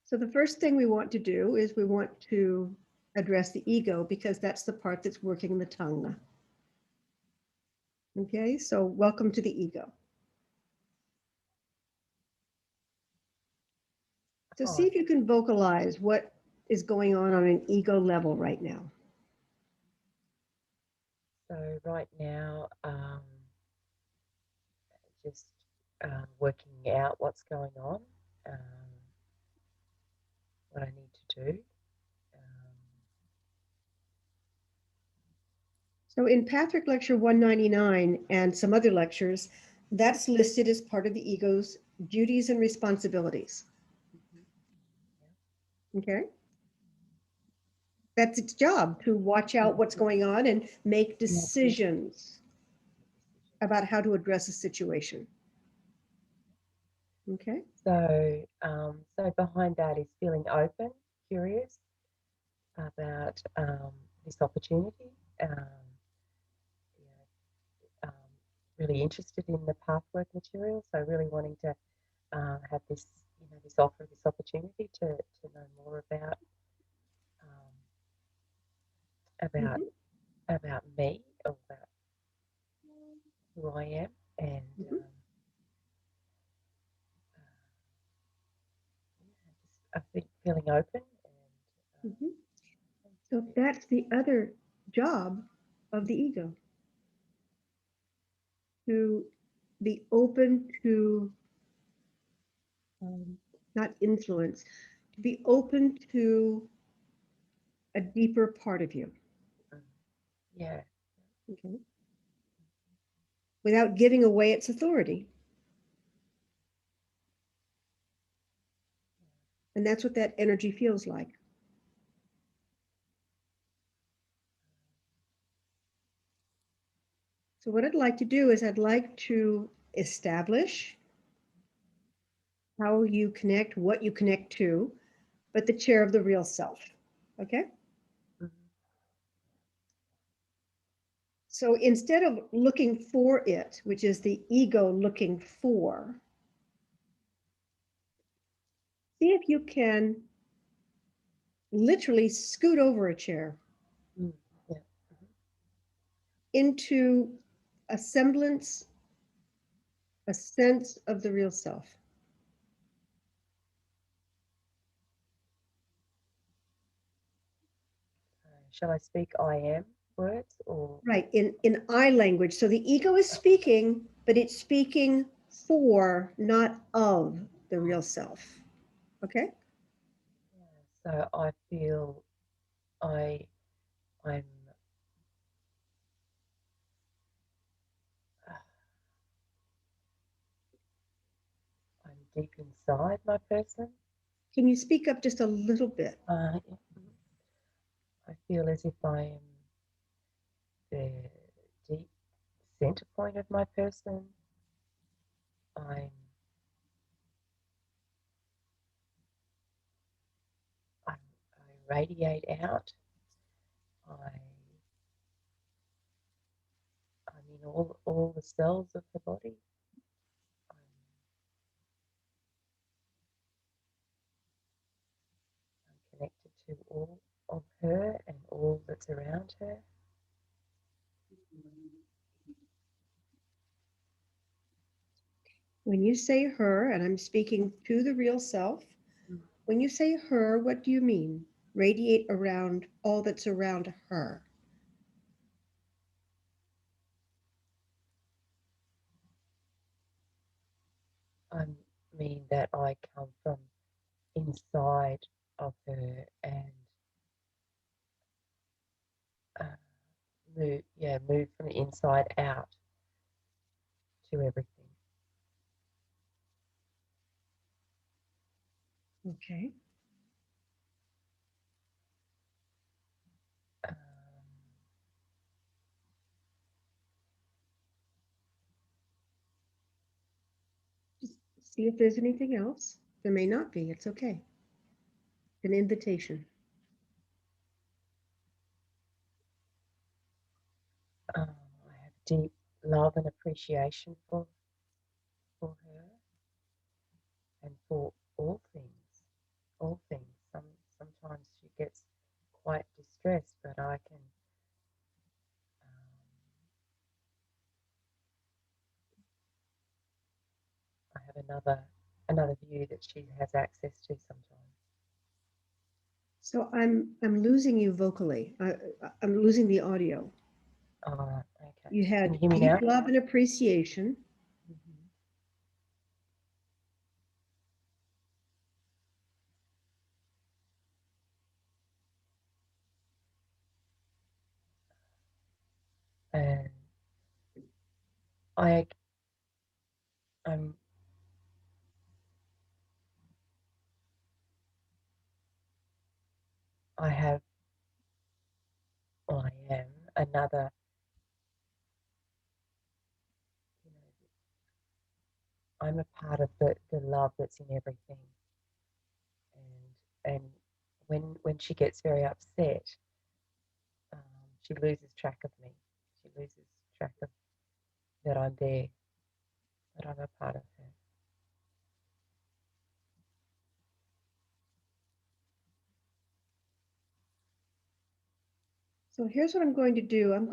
So the first thing we want to do is we want to address the ego, because that's the part that's working the tongue. Okay, so welcome to the ego. So see if you can vocalize what is going on an ego level right now. So right now, just working out what's going on, what I need to do. So in Patrick Lecture 199 and some other lectures, that's listed as part of the ego's duties and responsibilities. Okay. That's its job, to watch out what's going on and make decisions about how to address a situation. Okay. So, so behind that is feeling open, curious about this opportunity. Really interested in the pathwork material, so really wanting to have this, this offer, this opportunity to know more about about me, or about who I am, and I think feeling open. And so that's the other job of the ego, to be open to not influence, to be open to a deeper part of you. Yeah. Okay. Without giving away its authority. And that's what that energy feels like. So what I'd like to do is I'd like to establish how you connect, what you connect to, but the chair of the real self. Okay? So instead of looking for it, which is the ego looking for, see if you can literally scoot over a chair into a semblance, a sense of the real self. Shall I speak I am words, or? Right, in I language. So the ego is speaking, but it's speaking for, not of, the real self. Okay? So I feel I'm deep inside my person. Can you speak up just a little bit? I feel as if I am the deep center point of my person. I radiate out. I'm in all the cells of the body. I'm connected to all of her and all that's around her. When you say her, and I'm speaking to the real self, when you say her, what do you mean? Radiate around all that's around her. I mean that I come from inside of her and move from the inside out to everything. Okay. Just see if there's anything else. There may not be. It's okay. An invitation. I have deep love and appreciation for her and for all things, have another view that she has access to sometimes. So I'm losing you vocally. I'm losing the audio. All right, okay. You Can you had hear me now? deep love and appreciation. Mhm. And I I'm I have I am another, you know, I'm a part of the love that's in everything. And when she gets very upset, she loses track of me. She loses track of that I'm there, that I'm a part of her. So here's what I'm going to do. I'm going